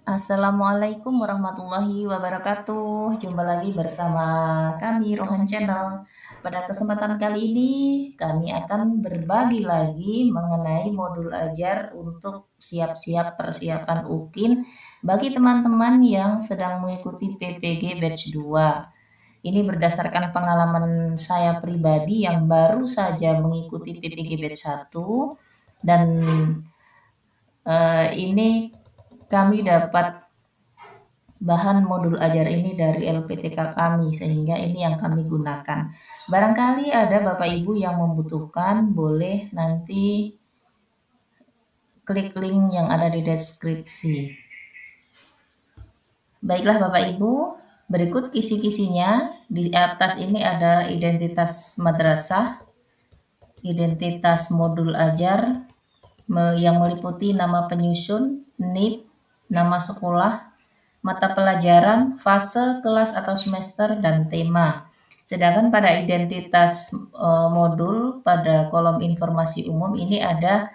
Assalamualaikum warahmatullahi wabarakatuh. Jumpa lagi bersama kami Rohan Channel. Pada kesempatan kali ini kami akan berbagi lagi mengenai modul ajar untuk siap-siap persiapan UKIN bagi teman-teman yang sedang mengikuti PPG Batch 2. Ini berdasarkan pengalaman saya pribadi yang baru saja mengikuti PPG Batch 1 dan ini kami dapat bahan modul ajar ini dari LPTK kami, sehingga ini yang kami gunakan. Barangkali ada Bapak Ibu yang membutuhkan, boleh nanti klik link yang ada di deskripsi. Baiklah Bapak Ibu, berikut kisi-kisinya. Di atas ini ada identitas madrasah, identitas modul ajar yang meliputi nama penyusun, NIP, nama sekolah, mata pelajaran, fase, kelas atau semester, dan tema. Sedangkan pada identitas modul pada kolom informasi umum ini ada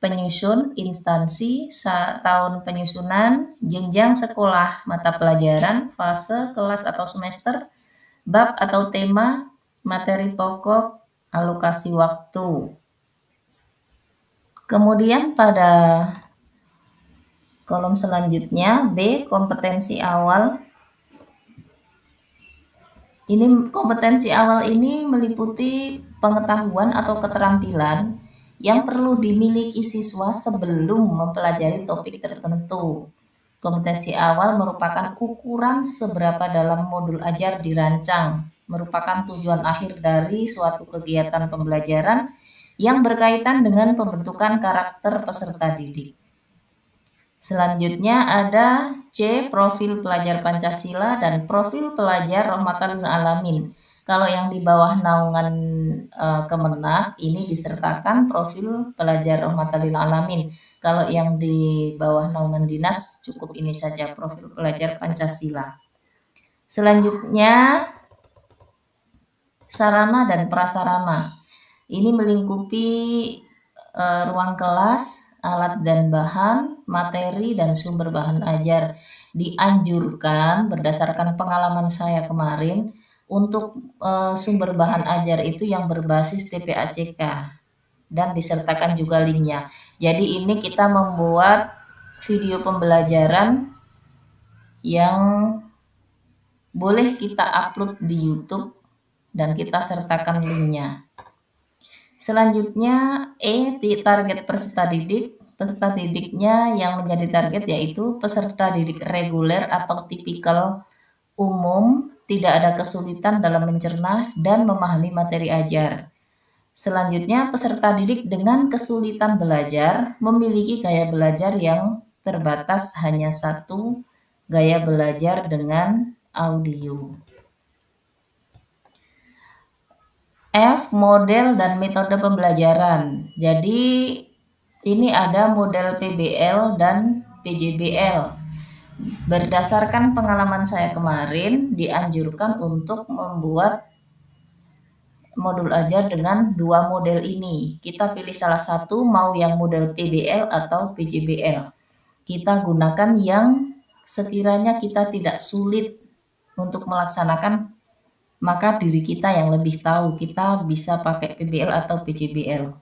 penyusun, instansi, tahun penyusunan, jenjang sekolah, mata pelajaran, fase, kelas atau semester, bab atau tema, materi pokok, alokasi waktu. Kemudian pada kolom selanjutnya, B, kompetensi awal. Kompetensi awal ini meliputi pengetahuan atau keterampilan yang perlu dimiliki siswa sebelum mempelajari topik tertentu. Kompetensi awal merupakan ukuran seberapa dalam modul ajar dirancang, merupakan tujuan akhir dari suatu kegiatan pembelajaran yang berkaitan dengan pembentukan karakter peserta didik. Selanjutnya ada C, profil pelajar Pancasila dan profil pelajar Rahmatan lil Alamin. Kalau yang di bawah naungan Kemenak ini disertakan profil pelajar Rahmatan lil Alamin. Kalau yang di bawah naungan dinas cukup ini saja, profil pelajar Pancasila. Selanjutnya sarana dan prasarana. Ini melingkupi ruang kelas, alat dan bahan, materi dan sumber bahan ajar. Dianjurkan berdasarkan pengalaman saya kemarin untuk sumber bahan ajar itu yang berbasis TPACK dan disertakan juga linknya. Jadi ini kita membuat video pembelajaran yang boleh kita upload di YouTube dan kita sertakan linknya. Selanjutnya target peserta didik. Peserta didiknya yang menjadi target yaitu peserta didik reguler atau tipikal umum, tidak ada kesulitan dalam mencerna dan memahami materi ajar. Selanjutnya peserta didik dengan kesulitan belajar memiliki gaya belajar yang terbatas, hanya satu gaya belajar dengan audio. F, model dan metode pembelajaran. Jadi ini ada model PBL dan PJBL. Berdasarkan pengalaman saya kemarin, dianjurkan untuk membuat modul ajar dengan dua model ini. Kita pilih salah satu, mau yang model PBL atau PJBL. Kita gunakan yang sekiranya kita tidak sulit untuk melaksanakan, maka diri kita yang lebih tahu, kita bisa pakai PBL atau PJBL.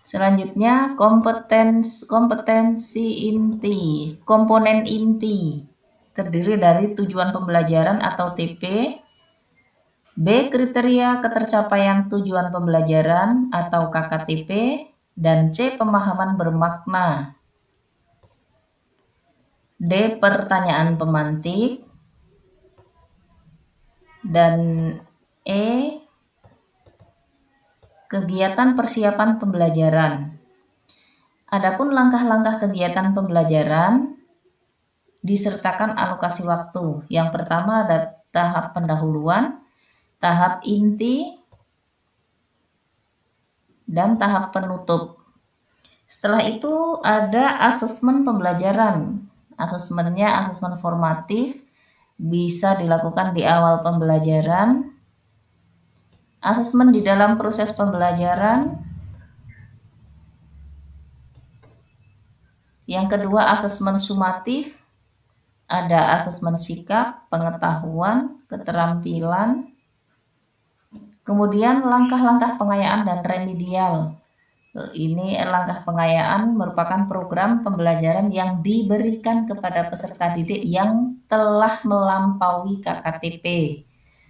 Selanjutnya kompetensi inti. Komponen inti terdiri dari tujuan pembelajaran atau TP, B, kriteria ketercapaian tujuan pembelajaran atau KKTP, dan C, pemahaman bermakna. D, pertanyaan pemantik, dan E, kegiatan persiapan pembelajaran. Adapun langkah-langkah kegiatan pembelajaran disertakan alokasi waktu. Yang pertama ada tahap pendahuluan, tahap inti, dan tahap penutup. Setelah itu ada asesmen pembelajaran. Asesmennya asesmen formatif, bisa dilakukan di awal pembelajaran, asesmen di dalam proses pembelajaran, Yang kedua, asesmen sumatif. Ada asesmen sikap, pengetahuan, keterampilan. Kemudian langkah-langkah pengayaan dan remedial. Ini langkah pengayaan merupakan program pembelajaran yang diberikan kepada peserta didik yang telah melampaui KKTP.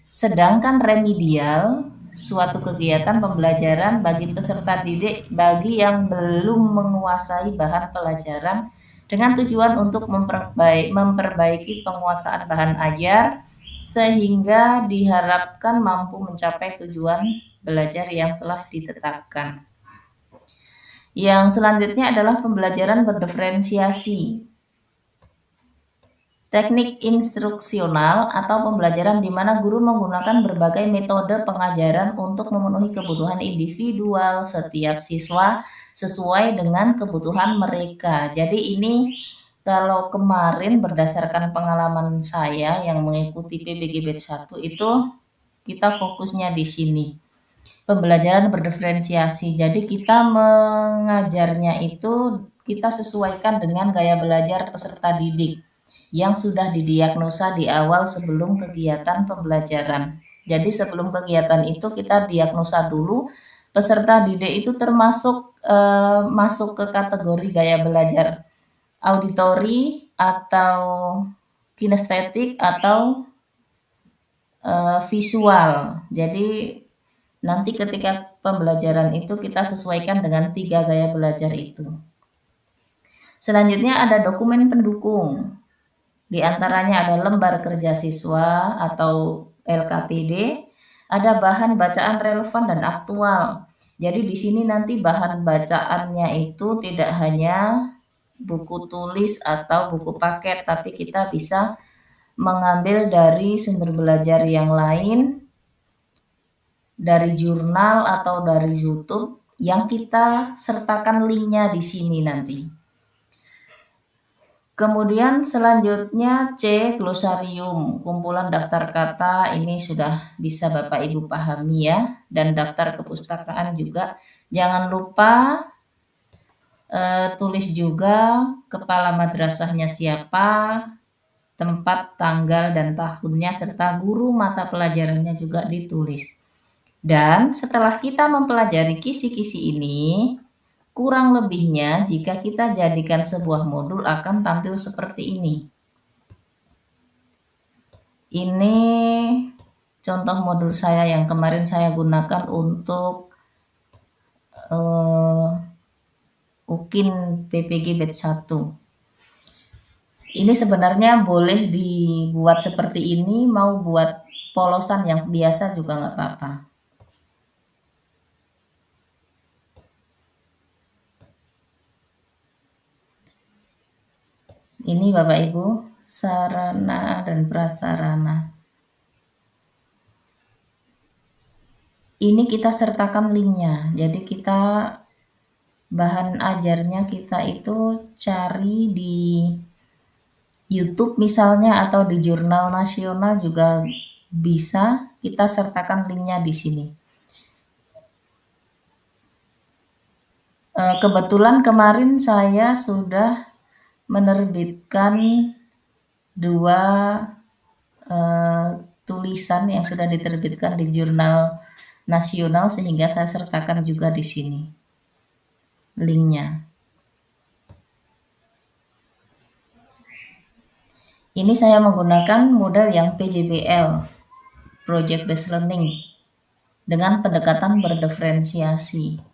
Sedangkan remedial, suatu kegiatan pembelajaran bagi peserta didik bagi yang belum menguasai bahan pelajaran dengan tujuan untuk memperbaiki penguasaan bahan ajar sehingga diharapkan mampu mencapai tujuan belajar yang telah ditetapkan. Yang selanjutnya adalah pembelajaran berdiferensiasi. Teknik instruksional atau pembelajaran di mana guru menggunakan berbagai metode pengajaran untuk memenuhi kebutuhan individual setiap siswa sesuai dengan kebutuhan mereka. Jadi ini kalau kemarin berdasarkan pengalaman saya yang mengikuti PBG Batch 1 itu kita fokusnya di sini. Pembelajaran berdiferensiasi. Jadi kita mengajarnya itu kita sesuaikan dengan gaya belajar peserta didik yang sudah didiagnosa di awal sebelum kegiatan pembelajaran. Jadi sebelum kegiatan itu kita diagnosa dulu peserta didik itu termasuk masuk ke kategori gaya belajar auditori atau kinestetik atau visual. Jadi nanti ketika pembelajaran itu kita sesuaikan dengan 3 gaya belajar itu. Selanjutnya ada dokumen pendukung. Di antaranya ada lembar kerja siswa atau LKPD, ada bahan bacaan relevan dan aktual. Jadi di sini nanti bahan bacaannya itu tidak hanya buku tulis atau buku paket, tapi kita bisa mengambil dari sumber belajar yang lain, dari jurnal atau dari YouTube yang kita sertakan linknya di sini nanti. Kemudian selanjutnya C, glosarium, kumpulan daftar kata, ini sudah bisa Bapak Ibu pahami ya, dan daftar kepustakaan juga. Jangan lupa tulis juga kepala madrasahnya siapa, tempat, tanggal, dan tahunnya, serta guru mata pelajarannya juga ditulis. Dan setelah kita mempelajari kisi-kisi ini, kurang lebihnya jika kita jadikan sebuah modul akan tampil seperti ini. Ini contoh modul saya yang kemarin saya gunakan untuk UKIN PPG Batch 1. Ini sebenarnya boleh dibuat seperti ini, mau buat polosan yang biasa juga nggak apa-apa. Ini Bapak Ibu, sarana dan prasarana. Ini kita sertakan linknya, jadi kita bahan ajarnya kita itu cari di YouTube misalnya atau di jurnal nasional juga bisa, kita sertakan linknya di sini. Kebetulan kemarin saya sudah menerbitkan 2 tulisan yang sudah diterbitkan di jurnal nasional sehingga saya sertakan juga di sini linknya. Ini saya menggunakan model yang PJBL, Project Based Learning, dengan pendekatan berdiferensiasi.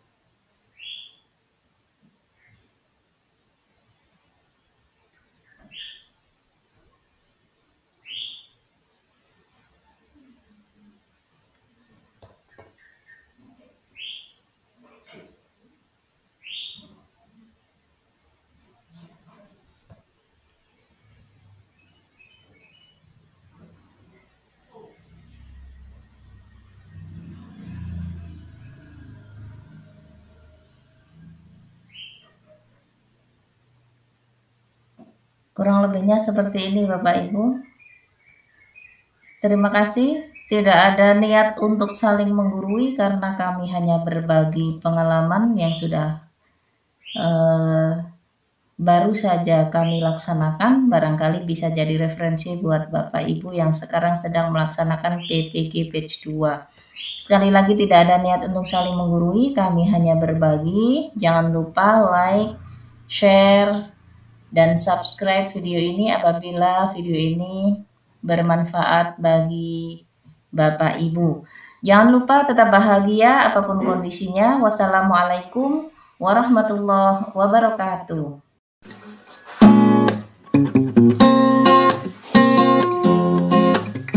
Kurang lebihnya seperti ini Bapak Ibu. Terima kasih. Tidak ada niat untuk saling menggurui karena kami hanya berbagi pengalaman yang sudah baru saja kami laksanakan, barangkali bisa jadi referensi buat Bapak Ibu yang sekarang sedang melaksanakan PPG Batch 2. Sekali lagi tidak ada niat untuk saling menggurui, kami hanya berbagi. Jangan lupa like, share, dan subscribe video ini apabila video ini bermanfaat bagi Bapak Ibu. Jangan lupa tetap bahagia apapun kondisinya. Wassalamualaikum warahmatullahi wabarakatuh.